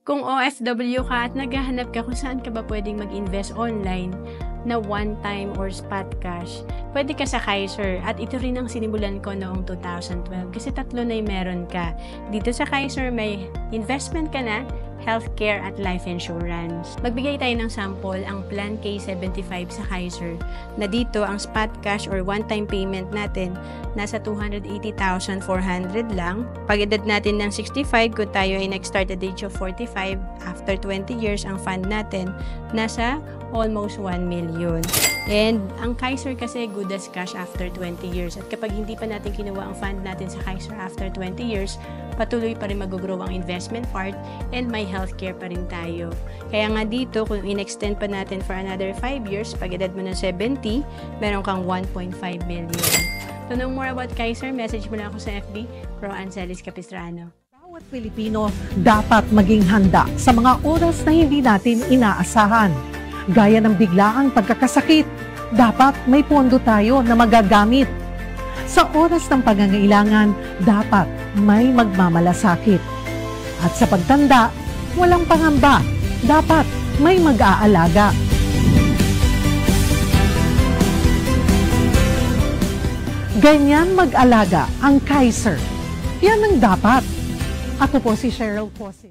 Kung OFW ka at naghahanap ka kung saan ka ba pwedeng mag-invest online na one-time or spot cash, pwede ka sa Kaiser. At ito rin ang sinimulan ko noong 2012 kasi tatlo na yung meron ka. Dito sa Kaiser may investment ka na, healthcare at life insurance. Magbigay tayo ng sample, ang Plan K75 sa Kaiser, na dito ang spot cash or one-time payment natin nasa 280,400 lang. Pag edad natin ng 65, kung tayo ay nag-start at age of 45, after 20 years, ang fund natin nasa almost 1 million. And ang Kaiser kasi good as cash after 20 years. At kapag hindi pa natin kinuha ang fund natin sa Kaiser after 20 years, patuloy pa rin mag-grow ang investment part and may healthcare pa rin tayo. Kaya nga dito, kung in-extend pa natin for another 5 years, pag edad mo ng 70, meron kang 1.5 million. To know more about Kaiser, message mo lang ako sa FB, Pro Ancelis Capistrano. Bawat Pilipino dapat maging handa sa mga oras na hindi natin inaasahan. Gaya ng biglaang pagkakasakit, dapat may pondo tayo na magagamit. Sa oras ng pangangailangan, dapat may magmamalasakit. At sa pagtanda, walang pangamba, dapat may mag-aalaga. Ganyan mag-alaga ang Kaiser. Yan ang dapat. Ako po si Cheryl Cosit.